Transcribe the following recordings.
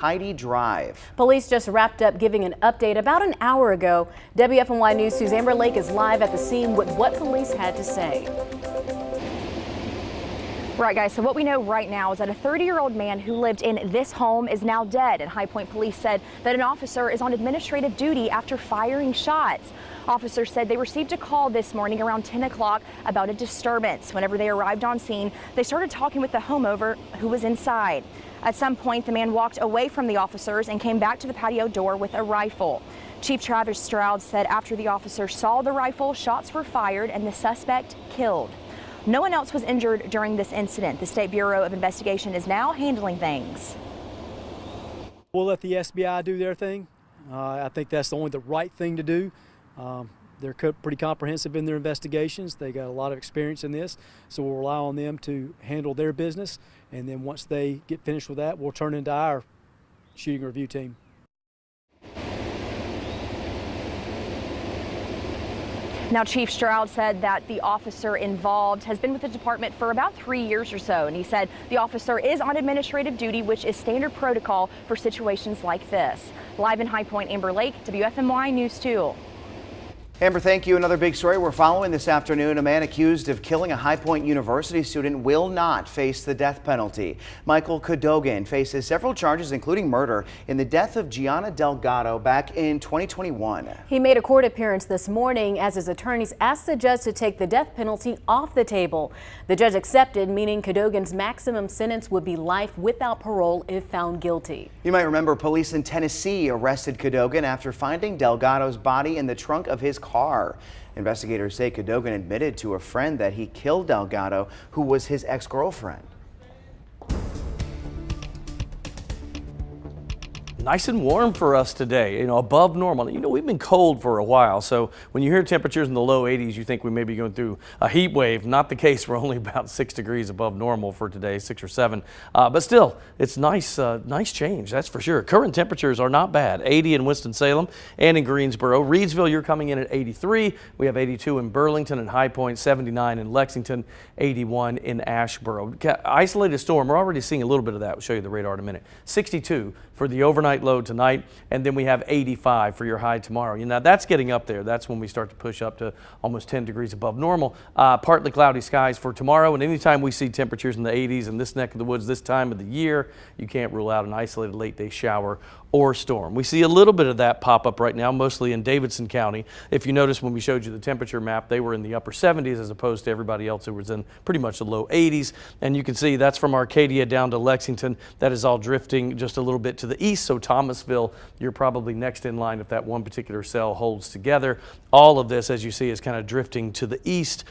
Heidi Drive. Police just wrapped up giving an update about an hour ago. WFNY News' Suzanne Lake is live at the scene with what police had to say. Right, guys, so what we know right now is that a 30-year-old man who lived in this home is now dead, and High Point police said that an officer is on administrative duty after firing shots. Officers said they received a call this morning around 10 o'clock about a disturbance. Whenever they arrived on scene, they started talking with the homeowner who was inside. At some point, the man walked away from the officers and came back to the patio door with a rifle. Chief Travis Stroud said after the officers saw the rifle, shots were fired and the suspect killed. No one else was injured during this incident. The State Bureau of Investigation is now handling things. We'll let the SBI do their thing. I think that's only the right thing to do. They're pretty comprehensive in their investigations. They got a lot of experience in this, so we'll rely on them to handle their business. And then once they get finished with that, we'll turn into our shooting review team. Now, Chief Stroud said that the officer involved has been with the department for about 3 years or so, and he said the officer is on administrative duty, which is standard protocol for situations like this. Live in High Point, Amber Lake, WFNY News 2. Amber, thank you. Another big story we're following this afternoon. A man accused of killing a High Point University student will not face the death penalty. Michael Cadogan faces several charges, including murder, in the death of Gianna Delgado back in 2021. He made a court appearance this morning as his attorneys asked the judge to take the death penalty off the table. The judge accepted, meaning Cadogan's maximum sentence would be life without parole if found guilty. You might remember police in Tennessee arrested Cadogan after finding Delgado's body in the trunk of his car. Investigators say Cadogan admitted to a friend that he killed Delgado, who was his ex-girlfriend. Nice and warm for us today, above normal. We've been cold for a while, so when you hear temperatures in the low 80s, you think we may be going through a heat wave. Not the case. We're only about 6 degrees above normal for today, 6 or 7. But still, it's nice change, that's for sure. Current temperatures are not bad. 80 in Winston-Salem and in Greensboro. Reidsville, you're coming in at 83. We have 82 in Burlington and High Point, 79 in Lexington, 81 in Asheboro. Isolated storm, we're already seeing a little bit of that. We'll show you the radar in a minute. 62 for the overnight low tonight, and then we have 85 for your high tomorrow. Now that's getting up there. That's when we start to push up to almost 10 degrees above normal. Partly cloudy skies for tomorrow, and anytime we see temperatures in the 80s in this neck of the woods this time of the year, you can't rule out an isolated late day shower or storm. We see a little bit of that pop up right now, mostly in Davidson County. If you notice when we showed you the temperature map, they were in the upper 70s as opposed to everybody else who was in pretty much the low 80s. And you can see that's from Arcadia down to Lexington. That is all drifting just a little bit to the east. So Thomasville, you're probably next in line if that one particular cell holds together. All of this, as you see, is kind of drifting to the east,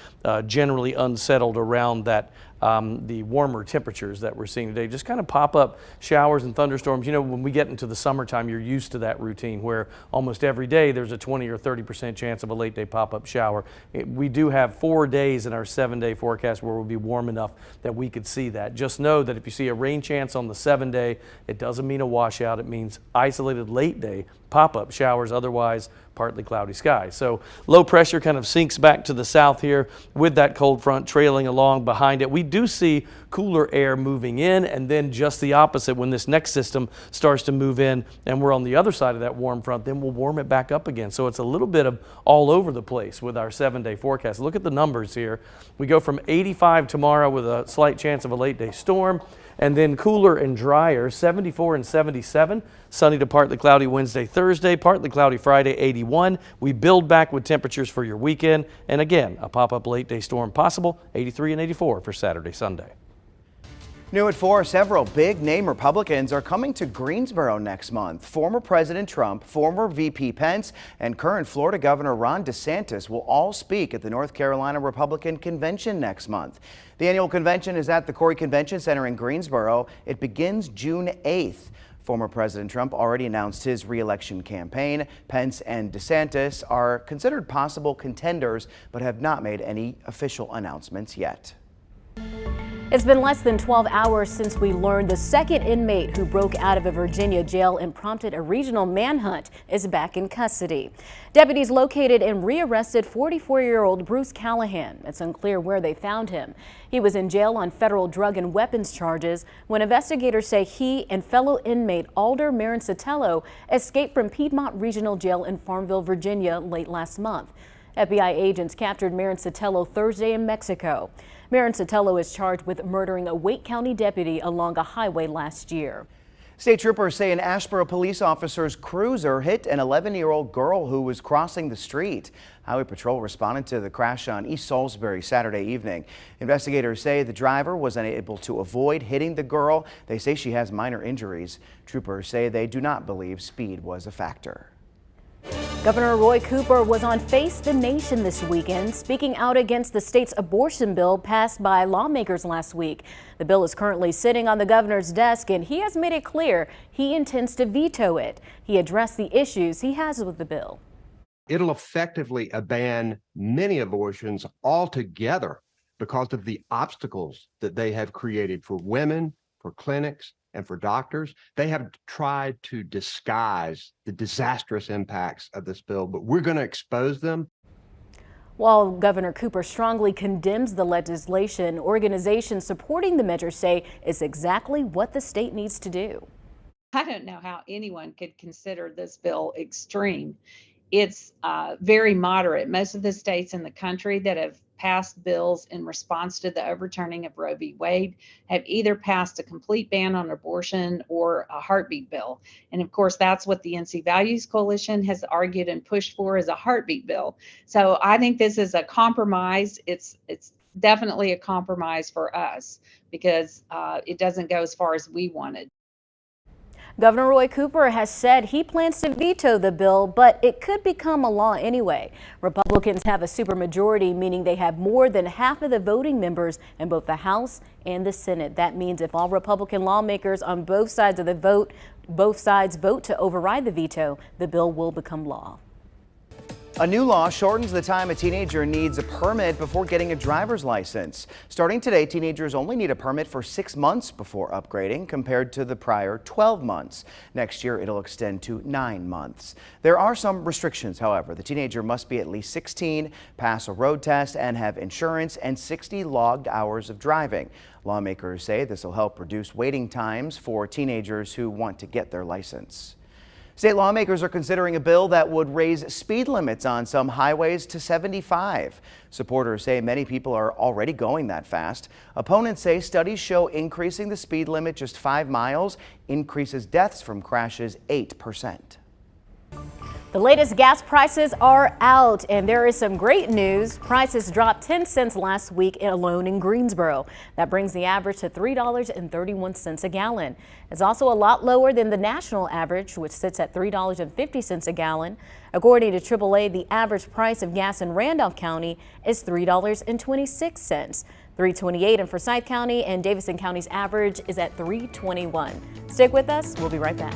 generally unsettled around that the warmer temperatures that we're seeing today. Just kind of pop up showers and thunderstorms. When we get into the summertime, you're used to that routine where almost every day there's a 20 or 30% chance of a late day pop-up shower. We do have 4 days in our 7-day forecast where we'll be warm enough that we could see that. Just know that if you see a rain chance on the 7-day, it doesn't mean a washout. It means isolated late day pop-up showers, otherwise partly cloudy skies. So low pressure kind of sinks back to the south here with that cold front trailing along behind it. We do see cooler air moving in, and then just the opposite when this next system starts to move in and we're on the other side of that warm front, then we'll warm it back up again. So it's a little bit of all over the place with our 7-day forecast. Look at the numbers here. We go from 85 tomorrow with a slight chance of a late day storm, and then cooler and drier, 74 and 77. Sunny to partly cloudy Wednesday, Thursday, partly cloudy Friday, 81. We build back with temperatures for your weekend. And again, a pop-up late day storm possible, 83 and 84 for Saturday, Sunday. New at 4, several big-name Republicans are coming to Greensboro next month. Former President Trump, former VP Pence, and current Florida Governor Ron DeSantis will all speak at the North Carolina Republican Convention next month. The annual convention is at the Corey Convention Center in Greensboro. It begins June 8th. Former President Trump already announced his re-election campaign. Pence and DeSantis are considered possible contenders, but have not made any official announcements yet. It's been less than 12 hours since we learned the second inmate who broke out of a Virginia jail and prompted a regional manhunt is back in custody. Deputies located and rearrested 44-year-old Bruce Callahan. It's unclear where they found him. He was in jail on federal drug and weapons charges when investigators say he and fellow inmate Alder Marinsatello escaped from Piedmont Regional Jail in Farmville, Virginia late last month. FBI agents captured Marinsatello Thursday in Mexico. Marinsatello is charged with murdering a Wake County deputy along a highway last year. State troopers say an Asheboro police officer's cruiser hit an 11-year-old girl who was crossing the street. Highway Patrol responded to the crash on East Salisbury Saturday evening. Investigators say the driver was unable to avoid hitting the girl. They say she has minor injuries. Troopers say they do not believe speed was a factor. Governor Roy Cooper was on Face the Nation this weekend, speaking out against the state's abortion bill passed by lawmakers last week. The bill is currently sitting on the governor's desk, and he has made it clear he intends to veto it. He addressed the issues he has with the bill. It'll effectively ban many abortions altogether because of the obstacles that they have created for women, for clinics, and for doctors. They have tried to disguise the disastrous impacts of this bill, but we're going to expose them. While Governor Cooper strongly condemns the legislation, organizations supporting the measure say it's exactly what the state needs to do. I don't know how anyone could consider this bill extreme. It's very moderate. Most of the states in the country that have passed bills in response to the overturning of Roe v. Wade have either passed a complete ban on abortion or a heartbeat bill. And of course, that's what the NC Values Coalition has argued and pushed for, is a heartbeat bill. So I think this is a compromise. It's definitely a compromise for us because it doesn't go as far as we wanted. Governor Roy Cooper has said he plans to veto the bill, but it could become a law anyway. Republicans have a supermajority, meaning they have more than half of the voting members in both the House and the Senate. That means if all Republican lawmakers on both sides vote to override the veto, the bill will become law. A new law shortens the time a teenager needs a permit before getting a driver's license. Starting today, teenagers only need a permit for 6 months before upgrading compared to the prior 12 months. Next year, it'll extend to 9 months. There are some restrictions, however. The teenager must be at least 16, pass a road test, and have insurance and 60 logged hours of driving. Lawmakers say this will help reduce waiting times for teenagers who want to get their license. State lawmakers are considering a bill that would raise speed limits on some highways to 75. Supporters say many people are already going that fast. Opponents say studies show increasing the speed limit just 5 miles increases deaths from crashes 8%. The latest gas prices are out, and there is some great news. Prices dropped 10 cents last week alone in Greensboro. That brings the average to $3.31 a gallon. It's also a lot lower than the national average, which sits at $3.50 a gallon. According to AAA, the average price of gas in Randolph County is $3.26. $3.28 in Forsyth County, and Davidson County's average is at $3.21. Stick with us. We'll be right back.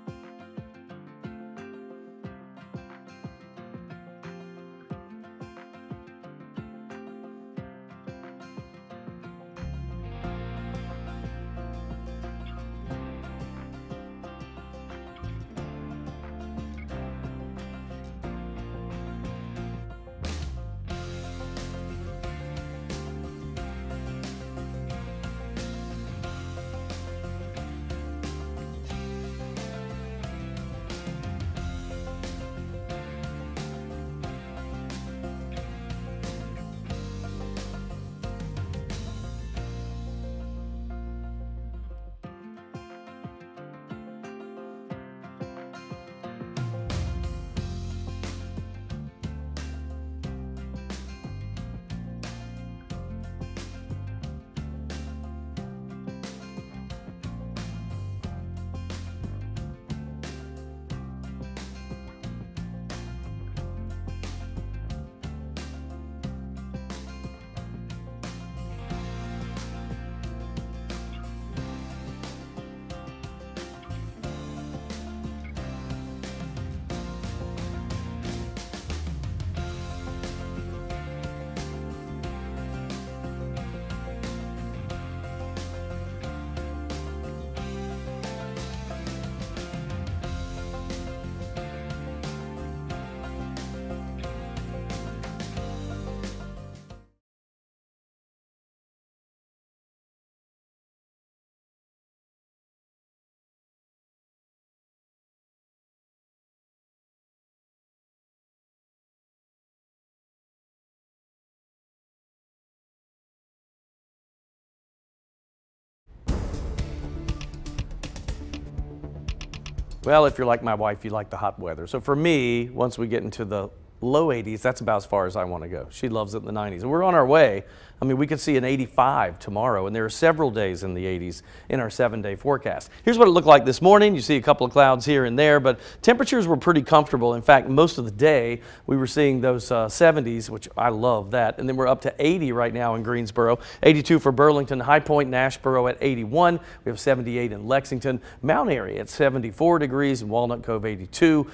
Well, if you're like my wife, you like the hot weather. So for me, once we get into the low 80s, that's about as far as I want to go. She loves it in the 90s. And we're on our way. I mean, we could see an 85 tomorrow, and there are several days in the 80s in our 7-day forecast. Here's what it looked like this morning. You see a couple of clouds here and there, but temperatures were pretty comfortable. In fact, most of the day, we were seeing those 70s, which I love that. And then we're up to 80 right now in Greensboro, 82 for Burlington, High Point, and Asheboro at 81. We have 78 in Lexington, Mount Airy at 74 degrees, and Walnut Cove 82.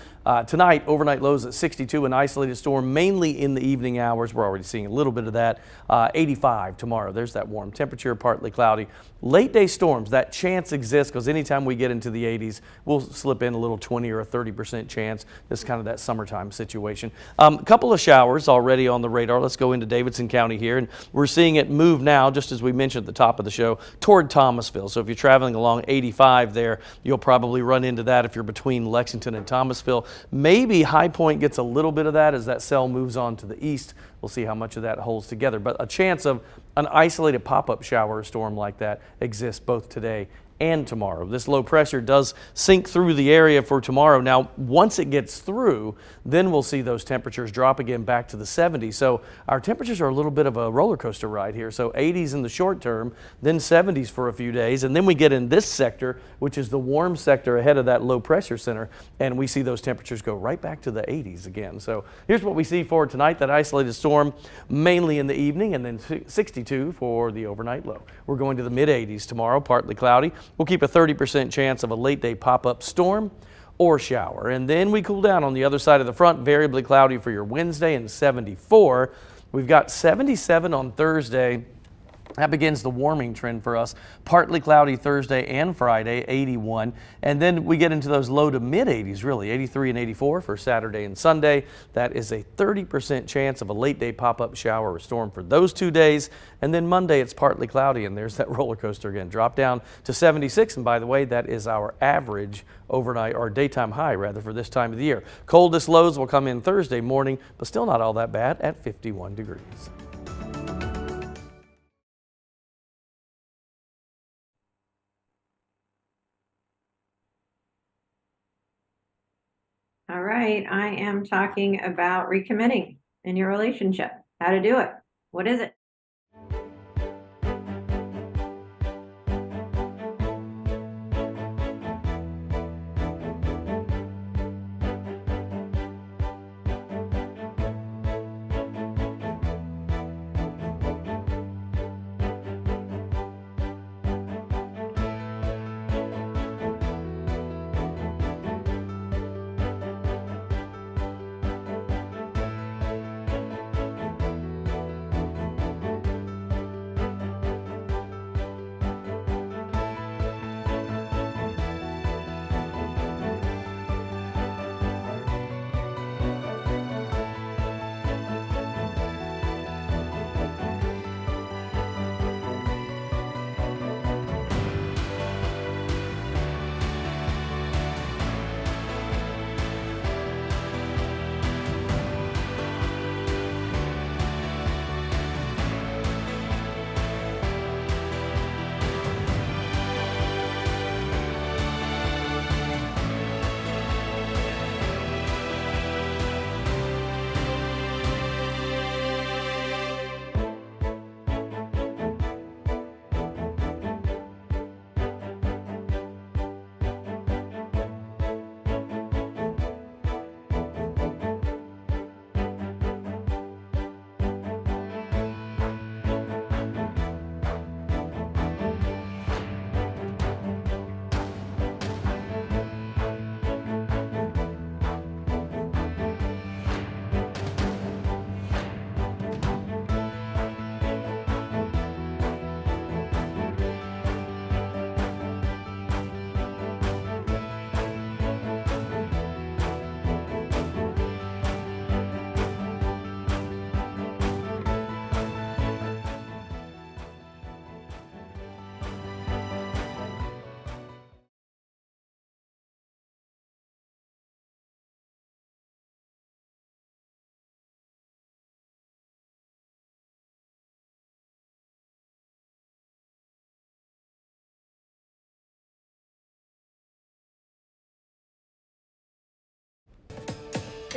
Tonight, overnight lows at 62, an isolated storm mainly in the evening hours. We're already seeing a little bit of that. 85 tomorrow. There's that warm temperature, partly cloudy. Late day storms, that chance exists because anytime we get into the 80s, we'll slip in a little 20 or a 30% chance. This is kind of that summertime situation. A couple of showers already on the radar. Let's go into Davidson County here, and we're seeing it move now, just as we mentioned at the top of the show, toward Thomasville. So if you're traveling along 85 there, you'll probably run into that if you're between Lexington and Thomasville. Maybe High Point gets a little bit of that as that cell moves on to the east. We'll see how much of that holds together. But a chance of an isolated pop-up shower or storm like that exists both today and tomorrow. This low pressure does sink through the area for tomorrow. Now, once it gets through, then we'll see those temperatures drop again back to the 70s. So our temperatures are a little bit of a roller coaster ride here. So 80s in the short term, then 70s for a few days. And then we get in this sector, which is the warm sector ahead of that low pressure center. And we see those temperatures go right back to the 80s again. So here's what we see for tonight, that isolated storm mainly in the evening, and then 62 for the overnight low. We're going to the mid 80s tomorrow, partly cloudy. We'll keep a 30% chance of a late day pop-up storm or shower. And then we cool down on the other side of the front, variably cloudy for your Wednesday and 74. We've got 77 on Thursday. That begins the warming trend for us. Partly cloudy Thursday and Friday, 81. And then we get into those low to mid 80s, really, 83 and 84 for Saturday and Sunday. That is a 30% chance of a late day pop-up shower or storm for those 2 days. And then Monday, it's partly cloudy, and there's that roller coaster again. Drop down to 76. And by the way, that is our average overnight, or daytime high rather, for this time of the year. Coldest lows will come in Thursday morning, but still not all that bad at 51 degrees. All right, I am talking about recommitting in your relationship, how to do it. What is it?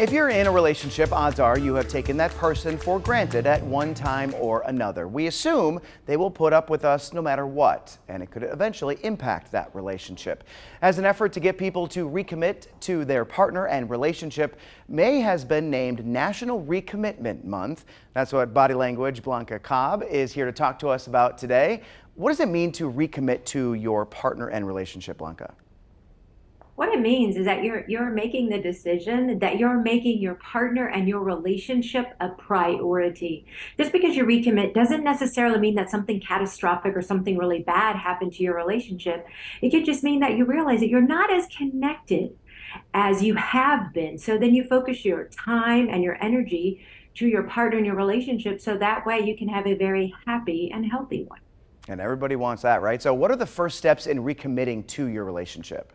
If you're in a relationship, odds are you have taken that person for granted at one time or another. We assume they will put up with us no matter what, and it could eventually impact that relationship. As an effort to get people to recommit to their partner and relationship, May has been named National Recommitment Month. That's what Body Language Blanca Cobb is here to talk to us about today. What does it mean to recommit to your partner and relationship, Blanca? What it means is that you're making the decision that you're making your partner and your relationship a priority. Just because you recommit doesn't necessarily mean that something catastrophic or something really bad happened to your relationship. It could just mean that you realize that you're not as connected as you have been. So then you focus your time and your energy to your partner and your relationship, so that way you can have a very happy and healthy one. And everybody wants that, right? So what are the first steps in recommitting to your relationship?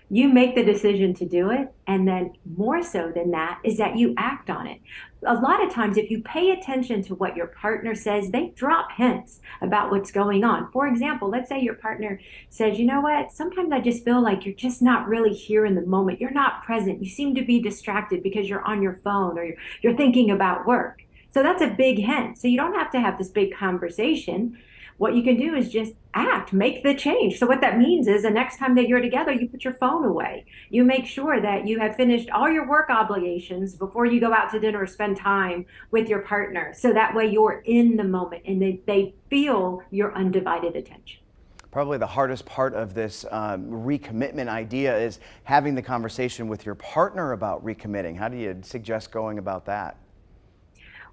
You make the decision to do it, and then more so than that is that you act on it. A lot of times, if you pay attention to what your partner says, they drop hints about what's going on. For example, let's say your partner says, you know what, sometimes I just feel like you're just not really here in the moment. You're not present. You seem to be distracted because you're on your phone or you're thinking about work. So that's a big hint. So you don't have to have this big conversation. What you can do is just act, make the change. So what that means is the next time that you're together, you put your phone away. You make sure that you have finished all your work obligations before you go out to dinner or spend time with your partner. So that way you're in the moment and they feel your undivided attention. Probably the hardest part of this recommitment idea is having the conversation with your partner about recommitting. How do you suggest going about that?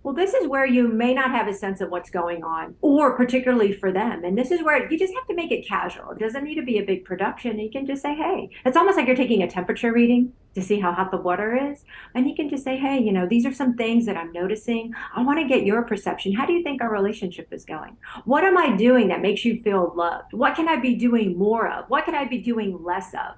Well, this is where you may not have a sense of what's going on, or particularly for them. And this is where you just have to make it casual. It doesn't need to be a big production. You can just say, hey, it's almost like you're taking a temperature reading to see how hot the water is. And you can just say, hey, these are some things that I'm noticing. I want to get your perception. How do you think our relationship is going? What am I doing that makes you feel loved? What can I be doing more of? What can I be doing less of?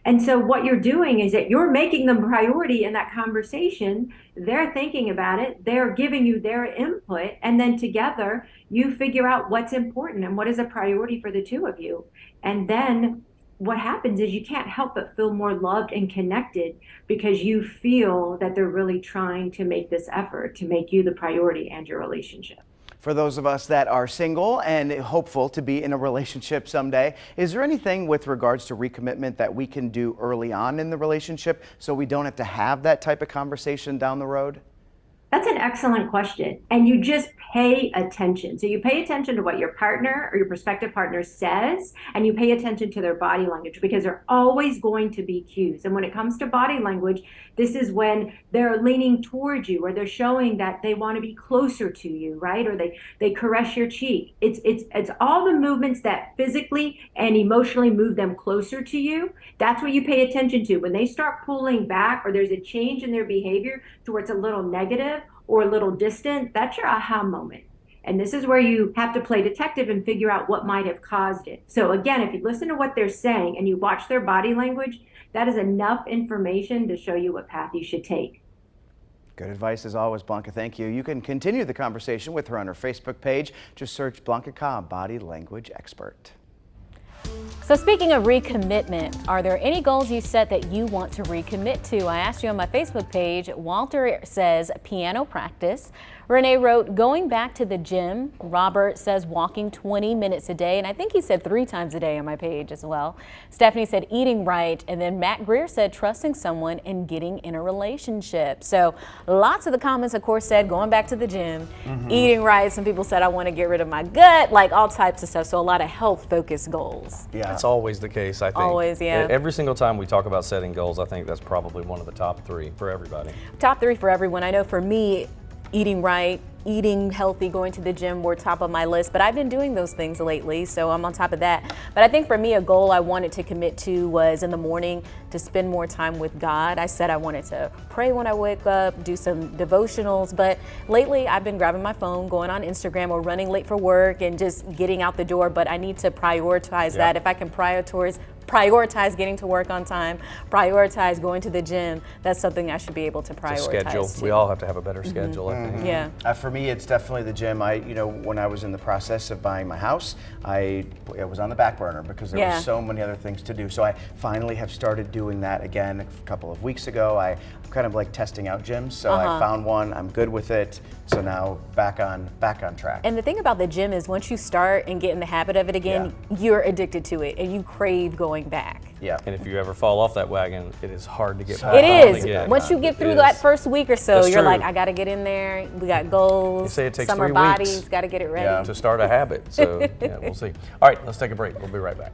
And so what you're doing is that you're making them priority in that conversation. They're thinking about it. They're giving you their input. And then together you figure out what's important and what is a priority for the two of you. And then what happens is you can't help but feel more loved and connected because you feel that they're really trying to make this effort to make you the priority and your relationship. For those of us that are single and hopeful to be in a relationship someday, is there anything with regards to recommitment that we can do early on in the relationship so we don't have to have that type of conversation down the road? That's an excellent question. And you just pay attention. So you pay attention to what your partner or your prospective partner says, and you pay attention to their body language, because they're always going to be cues. And when it comes to body language, this is when they're leaning towards you, or they're showing that they want to be closer to you, right? Or they caress your cheek. It's all the movements that physically and emotionally move them closer to you. That's what you pay attention to. When they start pulling back, or there's a change in their behavior towards a little negative or a little distant, that's your aha moment. And this is where you have to play detective and figure out what might have caused it. So again, if you listen to what they're saying and you watch their body language, that is enough information to show you what path you should take. Good advice as always, Blanca. Thank you. You can continue the conversation with her on her Facebook page. Just search Blanca Cobb, Body Language Expert. So speaking of recommitment, are there any goals you set that you want to recommit to? I asked you on my Facebook page. Walter says piano practice. Renee wrote going back to the gym. Robert says walking 20 minutes a day. And I think he said 3 times a day on my page as well. Stephanie said eating right. And then Matt Greer said trusting someone and getting in a relationship. So lots of the comments, of course, said going back to the gym, eating right. Some people said I want to get rid of my gut, like all types of stuff. So a lot of health focused goals. Yeah. That's always the case, I think. Always, yeah. Every single time we talk about setting goals, I think that's probably one of the top 3 for everybody. Top 3 for everyone. I know for me, eating right, eating healthy, going to the gym were top of my list, but I've been doing those things lately, so I'm on top of that. But I think for me, a goal I wanted to commit to was in the morning to spend more time with God. I said I wanted to pray when I wake up, do some devotionals, but lately I've been grabbing my phone, going on Instagram, or running late for work and just getting out the door. But I need to prioritize that. If I can prioritize getting to work on time, prioritize going to the gym. That's something I should be able to prioritize. It's a schedule. too. We all have to have a better schedule, I think. Yeah. For me, it's definitely the gym. When I was in the process of buying my house, it was on the back burner because there were so many other things to do. So I finally have started doing that again a couple of weeks ago. I'm kind of like testing out gyms. So I found one. I'm good with it. So now back on track. And the thing about the gym is once you start and get in the habit of it again, you're addicted to it and you crave going back. Yeah. And if you ever fall off that wagon, it is hard to get back It on is. again. Once you get through that first week or so, That's you're true. like, I got to get in there. We got goals. They say it takes Summer 3 bodies, weeks got to get it ready. to start a habit. So yeah, we'll see. All right, let's take a break. We'll be right back.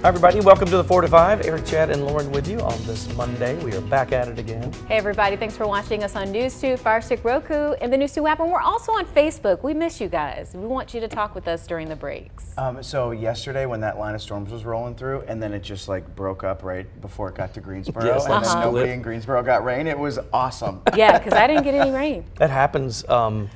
Hi everybody, welcome to the 4 to 5. Eric, Chad, and Lauren with you on this Monday. We are back at it again. Hey everybody, thanks for watching us on NewsTube, Fire Stick, Roku, and the NewsTube app. And we're also on Facebook. We miss you guys. We want you to talk with us during the breaks. So yesterday when that line of storms was rolling through and then it just like broke up right before it got to Greensboro Yes, and then split. nobody in Greensboro got rain, it was awesome. Yeah, because I didn't get any rain. That happens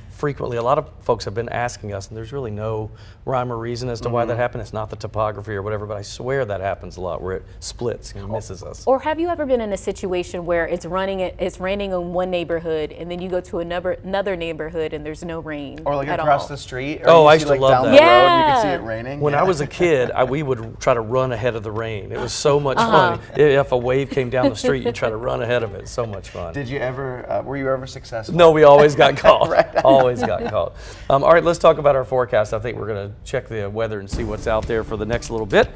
frequently. A lot of folks have been asking us, and there's really no rhyme or reason as to why that happened. It's not the topography or whatever, but I swear that happens a lot where it splits and misses us. Or have you ever been in a situation where it's raining in one neighborhood and then you go to another neighborhood and there's no rain Or like at across all? the street. Oh, Or I you used see, to like, love down that. the road and you can see Yeah. it raining. When I was a kid, we would try to run ahead of the rain. It was so much fun. If a wave came down the street, you'd try to run ahead of it. So much fun. Did you ever, were you ever successful? No, we always got caught. Right. Always got caught. All right, let's talk about our forecast. I think we're going to check the weather and see what's out there for the next little bit.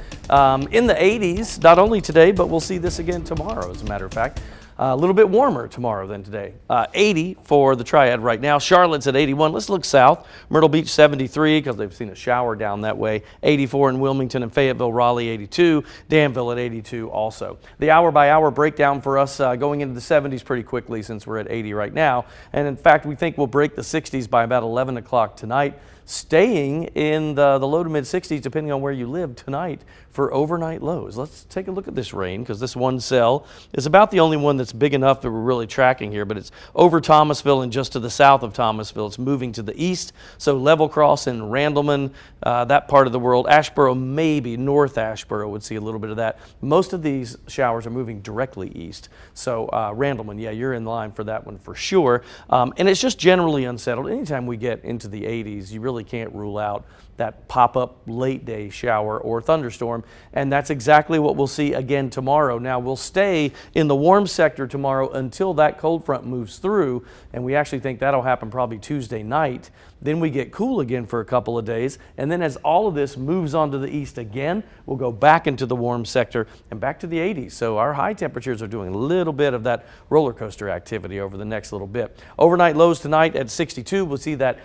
In the 80s, not only today, but we'll see this again tomorrow, as a matter of fact. A little bit warmer tomorrow than today. 80 for the Triad right now. Charlotte's at 81. Let's look south. Myrtle Beach 73 because they've seen a shower down that way. 84 in Wilmington and Fayetteville. Raleigh 82. Danville at 82 also. The hour-by-hour breakdown for us going into the 70s pretty quickly since we're at 80 right now. And in fact, we think we'll break the 60s by about 11 o'clock tonight. staying in the low to mid 60s depending on where you live tonight for overnight lows. Let's take a look at this rain because this one cell is about the only one that's big enough that we're really tracking here, but it's over Thomasville and just to the south of Thomasville. It's moving to the east, so Level Cross and Randleman, that part of the world. Asheboro, maybe North Asheboro would see a little bit of that. Most of these showers are moving directly east, so Randleman, yeah, you're in line for that one for sure. And it's just generally unsettled. Anytime we get into the 80s, you really can't rule out that pop-up late day shower or thunderstorm, and that's exactly what we'll see again tomorrow. Now we'll stay in the warm sector tomorrow until that cold front moves through, and we actually think that'll happen probably Tuesday night. Then we get cool again for a couple of days, and then as all of this moves onto the east again, we'll go back into the warm sector and back to the 80s. So our high temperatures are doing a little bit of that roller coaster activity over the next little bit. Overnight lows tonight at 62. We'll see that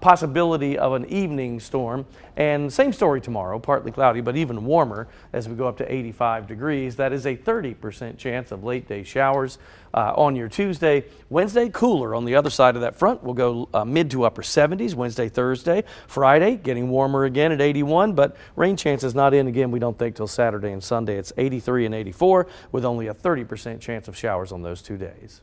possibility of an evening storm, and same story tomorrow, partly cloudy but even warmer as we go up to 85 degrees. That is a 30% chance of late day showers on your Tuesday. Wednesday, cooler on the other side of that front. We'll go mid to upper 70s Wednesday, Thursday. Friday, getting warmer again at 81, but rain chances not in again, we don't think, till Saturday and Sunday. It's 83 and 84 with only a 30% chance of showers on those 2 days.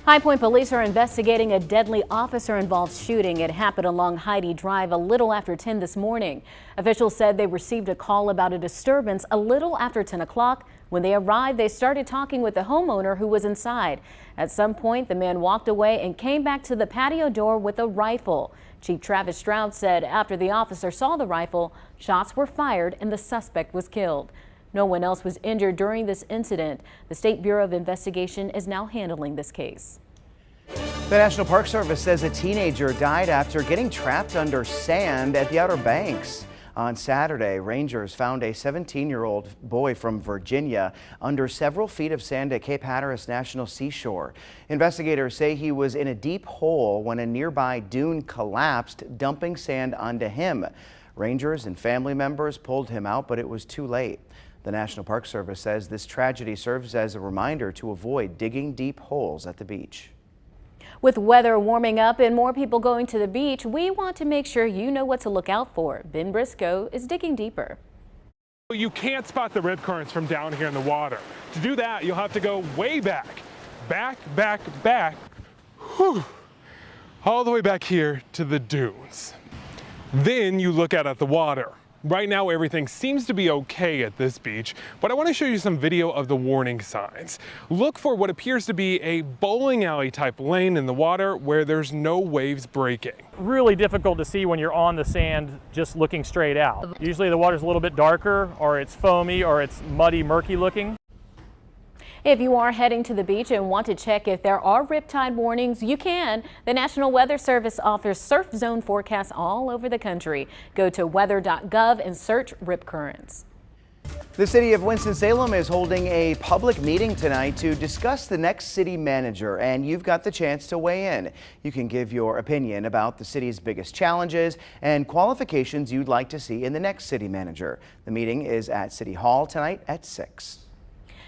High Point police are investigating a deadly officer-involved shooting. It happened along Heidi Drive a little after 10 this morning. Officials said they received a call about a disturbance a little after 10 o'clock. When they arrived, they started talking with the homeowner who was inside. At some point, the man walked away and came back to the patio door with a rifle. Chief Travis Stroud said after the officer saw the rifle, shots were fired and the suspect was killed. No one else was injured during this incident. The State Bureau of Investigation is now handling this case. The National Park Service says a teenager died after getting trapped under sand at the Outer Banks. On Saturday, rangers found a 17-year-old boy from Virginia under several feet of sand at Cape Hatteras National Seashore. Investigators say he was in a deep hole when a nearby dune collapsed, dumping sand onto him. Rangers and family members pulled him out, but it was too late. The National Park Service says this tragedy serves as a reminder to avoid digging deep holes at the beach. With weather warming up and more people going to the beach, we want to make sure you know what to look out for. Ben Briscoe is digging deeper. You can't spot the rip currents from down here in the water. To do that, you'll have to go way back, whew, all the way back here to the dunes. Then you look out at the water. Right now, everything seems to be okay at this beach, but I want to show you some video of the warning signs. Look for what appears to be a bowling alley type lane in the water where there's no waves breaking. Really difficult to see when you're on the sand just looking straight out. Usually the water's a little bit darker, or it's foamy, or it's muddy, murky looking. If you are heading to the beach and want to check if there are riptide warnings, you can. The National Weather Service offers surf zone forecasts all over the country. Go to weather.gov and search rip currents. The city of Winston-Salem is holding a public meeting tonight to discuss the next city manager, and you've got the chance to weigh in. You can give your opinion about the city's biggest challenges and qualifications you'd like to see in the next city manager. The meeting is at City Hall tonight at 6.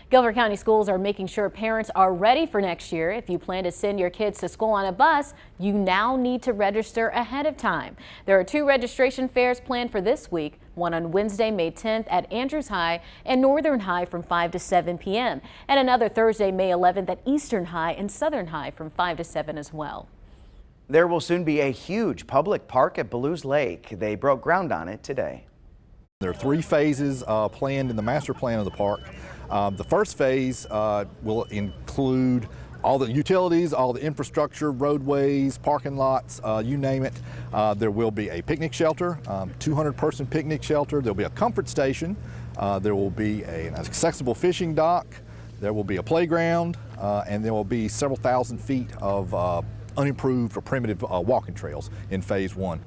Guilford County schools are making sure parents are ready for next year. If you plan to send your kids to school on a bus, you now need to register ahead of time. There are 2 registration fairs planned for this week, one on Wednesday, May 10th at Andrews High and Northern High from 5 to 7 p.m. and another Thursday, May 11th at Eastern High and Southern High from 5 to 7 as well. There will soon be a huge public park at Ballew's Lake. They broke ground on it today. There are 3 phases planned in the master plan of the park. The first phase will include all the utilities, all the infrastructure, roadways, parking lots, you name it. There will be a picnic shelter, 200-person picnic shelter. There'll be a comfort station. There will be an accessible fishing dock. There will be a playground, and there will be several thousand feet of unimproved or primitive walking trails in phase 1.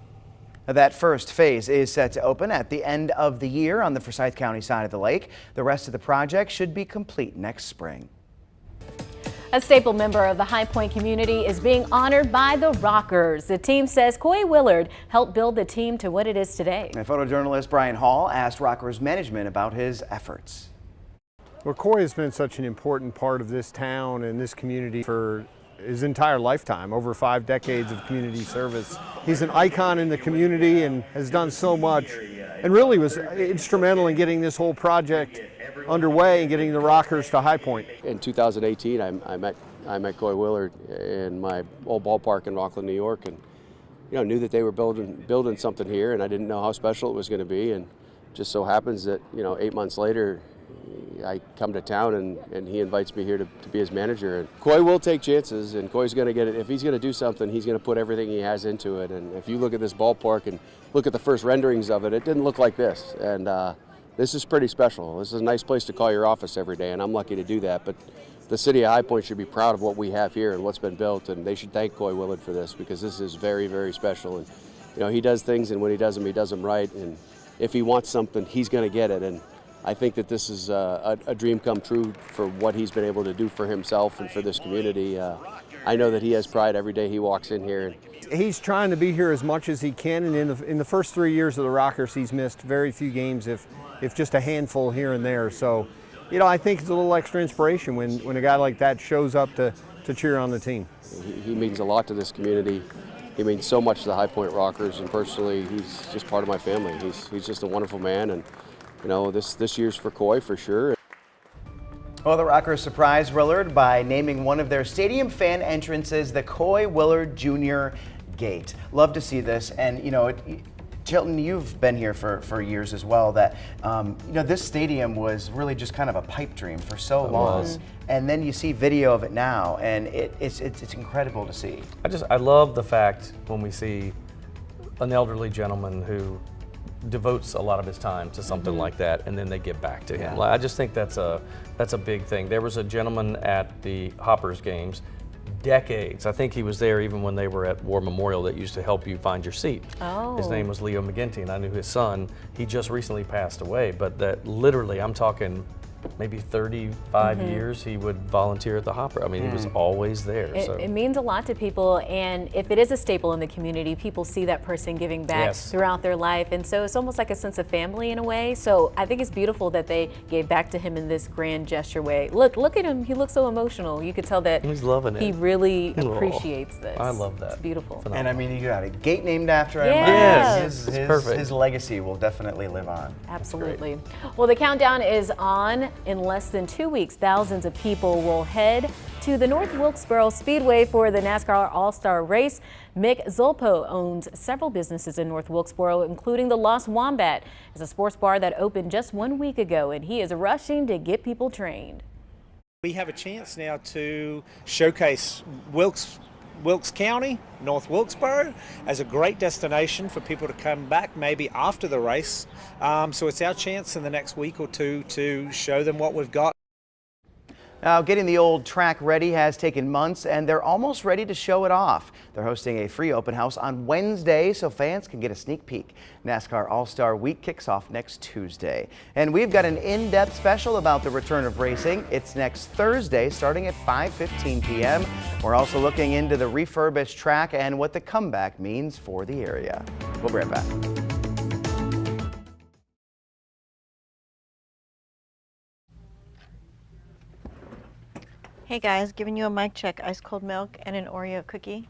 That first phase is set to open at the end of the year on the Forsyth County side of the lake. The rest of the project should be complete next spring. A staple member of the High Point community is being honored by the Rockers. The team says Coy Willard helped build the team to what it is today. And photojournalist Brian Hall asked Rockers management about his efforts. Well, Coy has been such an important part of this town and this community for his entire lifetime, over 5 decades of community service. He's an icon in the community and has done so much, and really was instrumental in getting this whole project underway and getting the Rockers to High Point. In 2018, I met Coy Willard in my old ballpark in Rockland, New York, and knew that they were building something here, and I didn't know how special it was going to be. And just so happens that 8 months later, I come to town and he invites me here to be his manager. And Coy will take chances, and Coy's going to get it. If he's going to do something, he's going to put everything he has into it. And if you look at this ballpark and look at the first renderings of it, it didn't look like this. And this is pretty special. This is a nice place to call your office every day, and I'm lucky to do that. But the city of High Point should be proud of what we have here and what's been built, and they should thank Coy Willard for this, because this is very, very special. And he does things, and when he does them right. And if he wants something, he's going to get it. And I think that this is a dream come true for what he's been able to do for himself and for this community. I know that he has pride every day he walks in here. He's trying to be here as much as he can, and in the first 3 years of the Rockers, he's missed very few games, if just a handful here and there. So, I think it's a little extra inspiration when a guy like that shows up to cheer on the team. He means a lot to this community. He means so much to the High Point Rockers, and personally, he's just part of my family. He's just a wonderful man, and this year's for Coy for sure. Well, the Rockers surprised Willard by naming one of their stadium fan entrances the Coy Willard Jr. Gate. Love to see this, and Chilton, you've been here for years as well. That this stadium was really just kind of a pipe dream for so long, and then you see video of it now, and it's incredible to see. I love the fact when we see an elderly gentleman who devotes a lot of his time to something like that, and then they give back to him. I just think that's a big thing. There was a gentleman at the Hoppers games, decades. I think he was there even when they were at War Memorial, that used to help you find your seat. Oh. His name was Leo McGinty, and I knew his son. He just recently passed away, but that literally, I'm talking maybe 35 years he would volunteer at the Hopper. I mean, he was always there. It means a lot to people, and if it is a staple in the community, people see that person giving back throughout their life, and so it's almost like a sense of family in a way. So I think it's beautiful that they gave back to him in this grand gesture way. Look at him. He looks so emotional. You could tell that he's loving it. He really appreciates this. I love that. It's beautiful. Phenomenal. And I mean, you got a gate named after him. Yes. His legacy will definitely live on. Absolutely. Well, the countdown is on. In less than 2 weeks, thousands of people will head to the North Wilkesboro Speedway for the NASCAR All-Star Race. Mick Zolpo owns several businesses in North Wilkesboro, including the Lost Wombat. It's a sports bar that opened just 1 week ago, and he is rushing to get people trained. We have a chance now to showcase Wilkes County, North Wilkesboro, as a great destination for people to come back maybe after the race. So it's our chance in the next week or two to show them what we've got. Now, getting the old track ready has taken months, and they're almost ready to show it off. They're hosting a free open house on Wednesday so fans can get a sneak peek. NASCAR All-Star Week kicks off next Tuesday. And we've got an in-depth special about the return of racing. It's next Thursday starting at 5:15 p.m. We're also looking into the refurbished track and what the comeback means for the area. We'll be right back. Hey guys, giving you a mic check, ice cold milk and an Oreo cookie.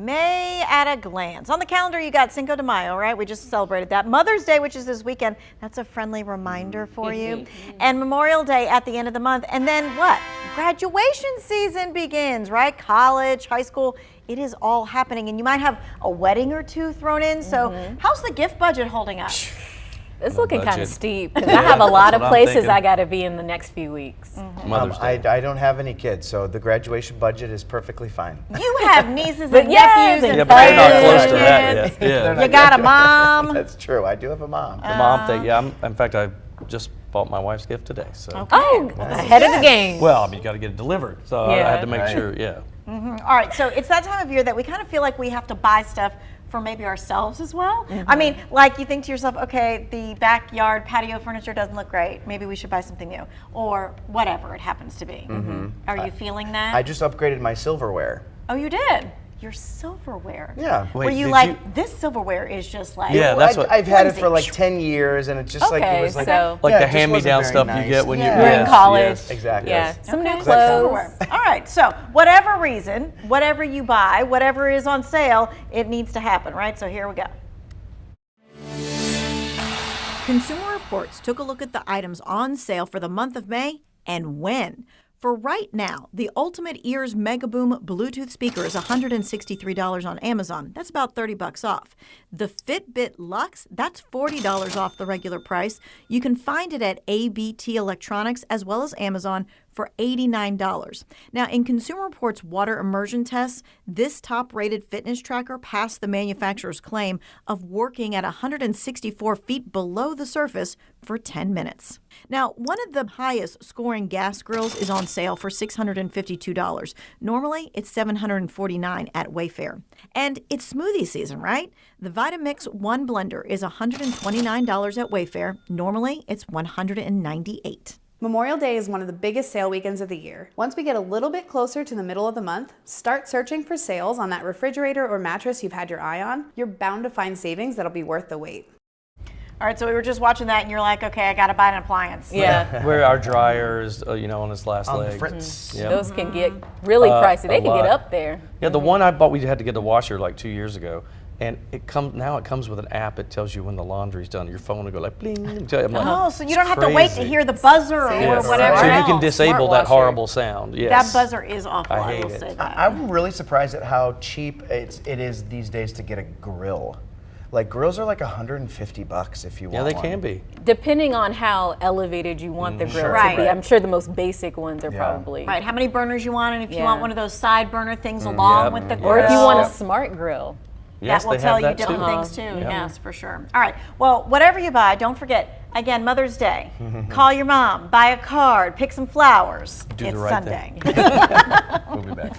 May at a glance. On the calendar, you got Cinco de Mayo, right? We just celebrated that. Mother's Day, which is this weekend, that's a friendly reminder for you. And Memorial Day at the end of the month. And then what? Graduation season begins, right? College, high school, it is all happening. And you might have a wedding or two thrown in. So how's the gift budget holding up? It's looking kind of steep because I have a lot of places I got to be in the next few weeks. Mother's Day. I don't have any kids, so the graduation budget is perfectly fine. You have nieces But and yes, nephews and Yeah, but they're not close to kids. that yet. Yeah. You got a mom. That's true. I do have a mom. The mom thing, yeah. In fact, I just bought my wife's gift today. So. Oh, ahead of the game. Well, I mean, you got to get it delivered, so I had to make sure. Yeah. All right, so it's that time of year that we kind of feel like we have to buy stuff for maybe ourselves as well. I mean, like you think to yourself, okay, the backyard patio furniture doesn't look great. Maybe we should buy something new, or whatever it happens to be. Are you feeling that? I just upgraded my silverware. Oh, you did? Your silverware. Yeah. Were you did like, this silverware is just like, Yeah, that's what I've had it for like 10 years, and it's just like it was like so like yeah, the it just hand-me-down wasn't stuff very you get when nice. You're in college. Yes. Exactly. Yeah, some new Okay. clothes. silverware. All right, so whatever reason, whatever you buy, whatever is on sale, it needs to happen, right? So here we go. Consumer Reports took a look at the items on sale for the month of May and when. For right now, the Ultimate Ears Mega Boom Bluetooth speaker is $163 on Amazon. That's about $30 off. The Fitbit Luxe, that's $40 off the regular price. You can find it at ABT Electronics as well as Amazon for $89. Now, in Consumer Reports water immersion tests, this top-rated fitness tracker passed the manufacturer's claim of working at 164 feet below the surface for 10 minutes. Now, one of the highest scoring gas grills is on sale for $652. Normally, it's $749 at Wayfair. And it's smoothie season, right? The Vitamix One blender is $129 at Wayfair. Normally, it's $198. Memorial Day is one of the biggest sale weekends of the year. Once we get a little bit closer to the middle of the month, start searching for sales on that refrigerator or mattress you've had your eye on. You're bound to find savings that'll be worth the wait. All right, so we were just watching that and you're like, okay, I got to buy an appliance. Yeah. Where our dryer is, on its last On leg. the fritz. Yeah. Those can get really pricey. They a can lot. get up there. Yeah, the one I bought, we had to get the washer like 2 years ago. And it comes with an app. It tells you when the laundry's done. Your phone will go like bling. I'm like, Oh, so you don't have to wait to hear the buzzer Yes. or whatever So you else. can disable that horrible sound. Yes. That buzzer is awful. I hate will it. say that. I'm really surprised at how cheap it is these days to get a grill. Like grills are like $150 if you want Yeah, they one. can be. Depending on how elevated you want the grill Sure. to Right. be. I'm sure the most basic ones are Yeah. probably. Right, how many burners you want, and if you Yeah. want one of those side burner things along Yep. with the Or if you grill. want a smart grill. Yes, that will they tell have you that different too. things too. Yep. Yes, for sure. All right. Well, whatever you buy, don't forget. Again, Mother's Day. Call your mom. Buy a card. Pick some flowers. Do it's the right Sunday. thing. We'll be back.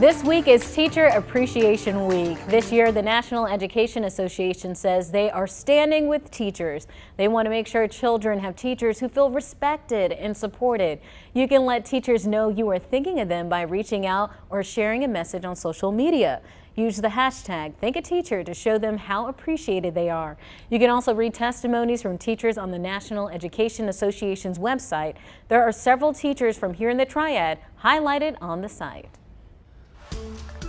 This week is Teacher Appreciation Week. This year, the National Education Association says they are standing with teachers. They want to make sure children have teachers who feel respected and supported. You can let teachers know you are thinking of them by reaching out or sharing a message on social media. Use the hashtag #ThankATeacher to show them how appreciated they are. You can also read testimonies from teachers on the National Education Association's website. There are several teachers from here in the Triad highlighted on the site.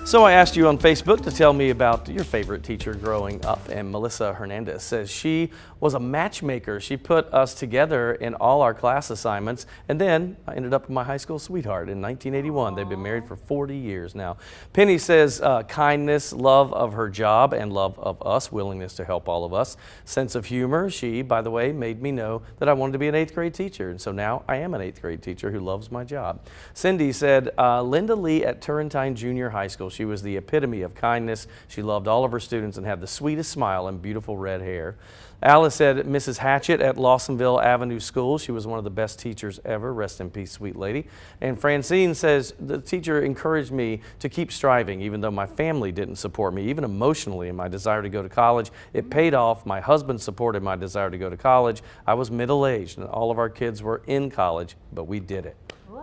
So I asked you on Facebook to tell me about your favorite teacher growing up, and Melissa Hernandez says she was a matchmaker. She put us together in all our class assignments, and then I ended up with my high school sweetheart in 1981. They've been married for 40 years now. Penny says kindness, love of her job, and love of us, willingness to help all of us. Sense of humor. She, by the way, made me know that I wanted to be an 8th grade teacher, and so now I am an 8th grade teacher who loves my job. Cindy said Linda Lee at Turrentine Junior High School. She was the epitome of kindness. She loved all of her students and had the sweetest smile and beautiful red hair. Alice said Mrs. Hatchett at Lawsonville Avenue School. She was one of the best teachers ever. Rest in peace, sweet lady. And Francine says the teacher encouraged me to keep striving even though my family didn't support me, even emotionally in my desire to go to college. It paid off. My husband supported my desire to go to college. I was middle-aged and all of our kids were in college, but we did it.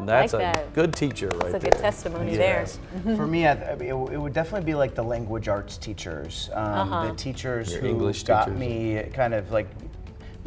That's like a that. good teacher right there. That's a good testimony there. For me, it would definitely be like the language arts teachers, the teachers Your who English got teachers. me kind of like,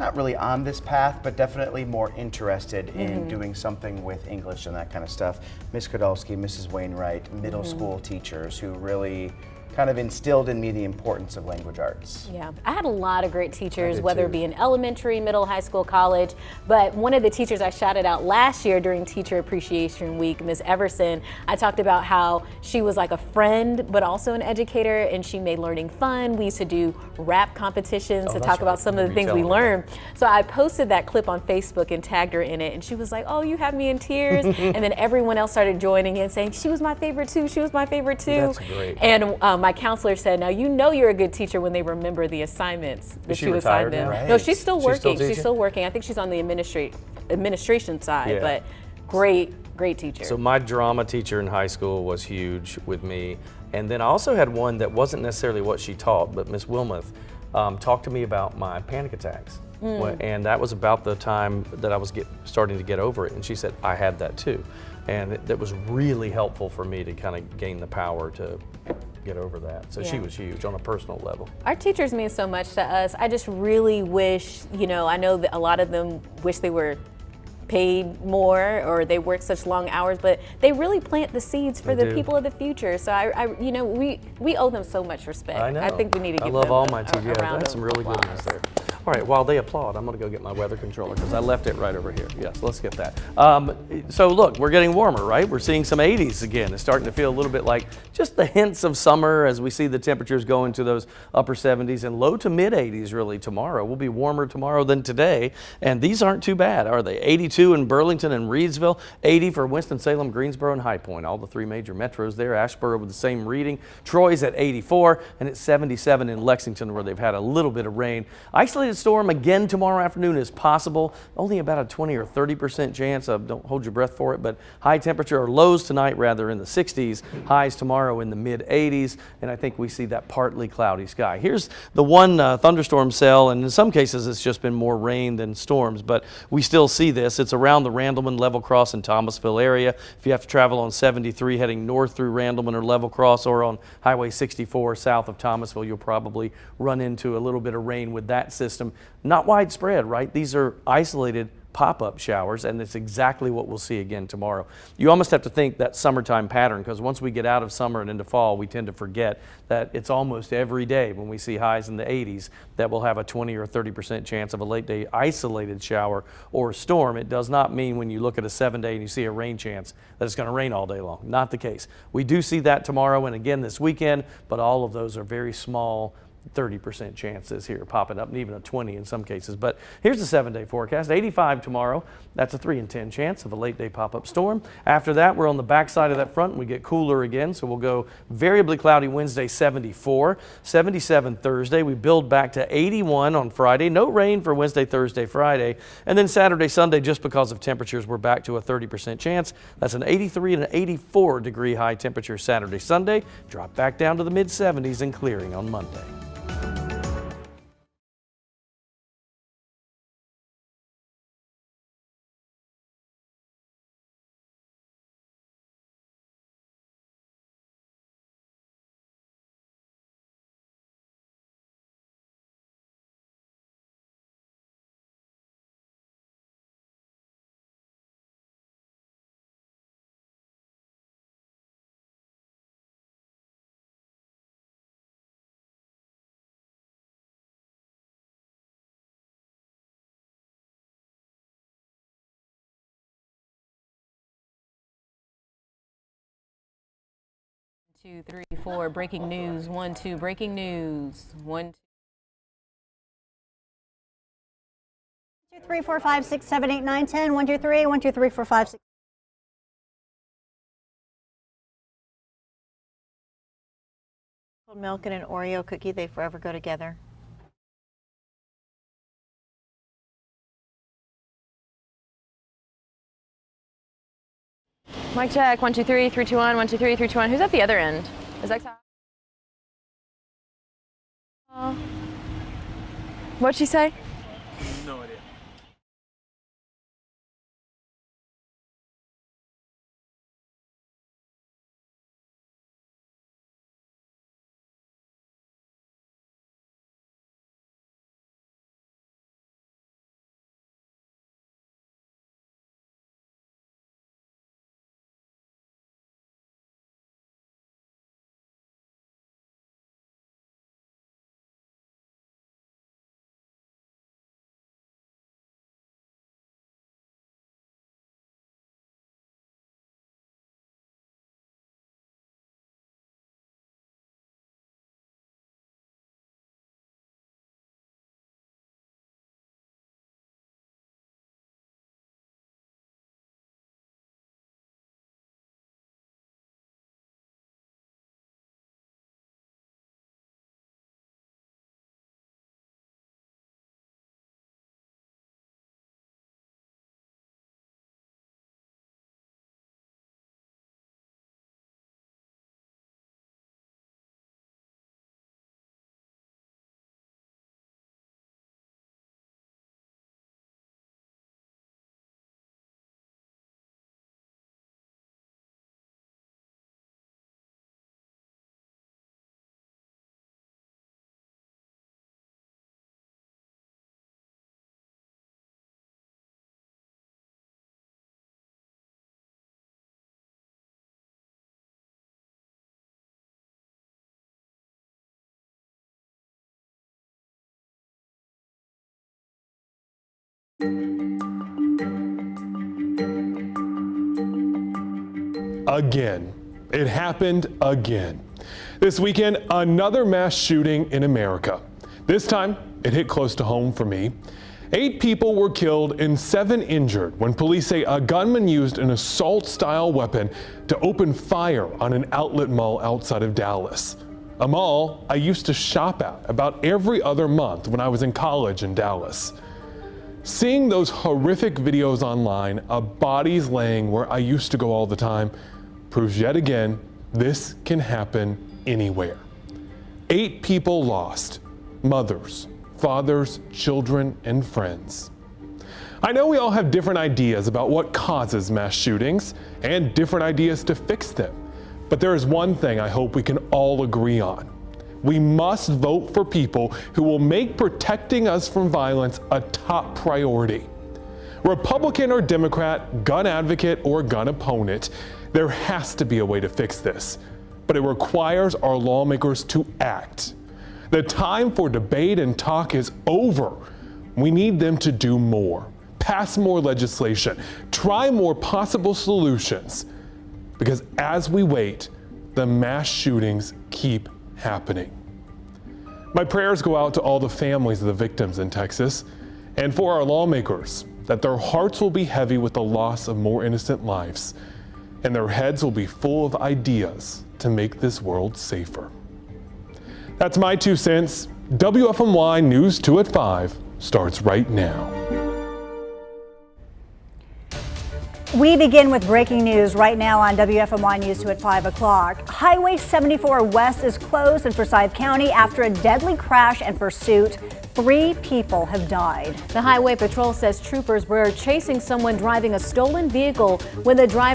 not really on this path, but definitely more interested in doing something with English and that kind of stuff. Miss Kodolsky, Mrs. Wainwright, middle school teachers who really kind of instilled in me the importance of language arts. Yeah, I had a lot of great teachers, did whether too. it be in elementary, middle, high school, college, but one of the teachers I shouted out last year during Teacher Appreciation Week, Ms. Everson, I talked about how she was like a friend, but also an educator, and she made learning fun. We used to do rap competitions to talk about some of the things we learned. So I posted that clip on Facebook and tagged her in it, and she was like, oh, you have me in tears. And then everyone else started joining in saying, she was my favorite too, she was my favorite too. That's great. And my counselor said, now you know you're a good teacher when they remember the assignments that she you assigned retired them. now? No, she's still working. teaching? She's still working. I think she's on the administration side, Yeah. but great teacher. So my drama teacher in high school was huge with me. And then I also had one that wasn't necessarily what she taught, but Miss Wilmoth talked to me about my panic attacks. And that was about the time that I was starting to get over it. And she said, I had that too. And that was really helpful for me to kind of gain the power to get over that. So she was huge on a personal level. Our teachers mean so much to us. I just really wish, I know that a lot of them wish they were paid more or they work such long hours, but they really plant the seeds for the people of the future. So we owe them so much respect. I know. I think we need to give I love them all my teachers. Yeah, that's some really applause. good ones there. All right, while they applaud, I'm going to go get my weather controller because I left it right over here. Yes, let's get that. So look, we're getting warmer, right? We're seeing some 80s again. It's starting to feel a little bit like just the hints of summer as we see the temperatures go into those upper 70s and low to mid 80s really tomorrow. We'll be warmer tomorrow than today, and these aren't too bad, are they? 82 in Burlington and Reedsville, 80 for Winston-Salem, Greensboro, and High Point. All the three major metros there. Asheboro with the same reading. Troy's at 84, and it's 77 in Lexington where they've had a little bit of rain. Isolated storm again tomorrow afternoon is possible. Only about a 20 or 30% chance. Don't hold your breath for it, but high temperature or lows tonight rather in the 60s, highs tomorrow in the mid 80s, and I think we see that partly cloudy sky. Here's the one thunderstorm cell, and in some cases it's just been more rain than storms, but we still see this. It's around the Randleman, Level Cross, and Thomasville area. If you have to travel on 73 heading north through Randleman or Level Cross or on Highway 64 south of Thomasville, you'll probably run into a little bit of rain with that system. Not widespread, right? These are isolated pop-up showers, and it's exactly what we'll see again tomorrow. You almost have to think that summertime pattern, because once we get out of summer and into fall, we tend to forget that it's almost every day when we see highs in the 80s that we'll have a 20 or 30% chance of a late day isolated shower or storm. It does not mean when you look at a 7-day and you see a rain chance that it's going to rain all day long. Not the case. We do see that tomorrow and again this weekend, but all of those are very small 30% chances here popping up, and even a 20 in some cases. But here's the 7-day forecast. 85 tomorrow. That's a 3 in 10 chance of a late day pop-up storm. After that, we're on the backside of that front and we get cooler again. So we'll go variably cloudy Wednesday, 74, 77 Thursday. We build back to 81 on Friday. No rain for Wednesday, Thursday, Friday. And then Saturday, Sunday, just because of temperatures, we're back to a 30% chance. That's an 83 and an 84 degree high temperature Saturday, Sunday. Drop back down to the mid 70s and clearing on Monday. Two, three, four, breaking news. 1, 2, breaking news. 1, 2, 3, 4, 5, 6, 7, 8, 9, 10. 1, 2, 3. 1, 2, 3, 4, 5, 6. Milk and an Oreo cookie, they forever go together. Mic check. 1, 2, 3, 3, 2, 1. 1, 2, 3, 3, 2, 1. Who's at the other end? Is that? What'd she say? No idea. Again. It happened again. This weekend, another mass shooting in America. This time, it hit close to home for me. 8 people were killed and 7 injured when police say a gunman used an assault-style weapon to open fire on an outlet mall outside of Dallas. A mall I used to shop at about every other month when I was in college in Dallas. Seeing those horrific videos online of bodies laying where I used to go all the time proves yet again this can happen anywhere. 8 people lost, mothers, fathers, children, and friends. I know we all have different ideas about what causes mass shootings and different ideas to fix them, but there is one thing I hope we can all agree on. We must vote for people who will make protecting us from violence a top priority. Republican or Democrat, gun advocate or gun opponent, there has to be a way to fix this, but it requires our lawmakers to act. The time for debate and talk is over. We need them to do more, pass more legislation, try more possible solutions, because as we wait, the mass shootings keep happening. My prayers go out to all the families of the victims in Texas and for our lawmakers, that their hearts will be heavy with the loss of more innocent lives and their heads will be full of ideas to make this world safer. That's my 2 cents. WFMY News 2 at 5 starts right now. We begin with breaking news right now on WFMY News 2 at 5 o'clock. Highway 74 West is closed in Forsyth County after a deadly crash and pursuit. 3 people have died. The Highway Patrol says troopers were chasing someone driving a stolen vehicle when the driver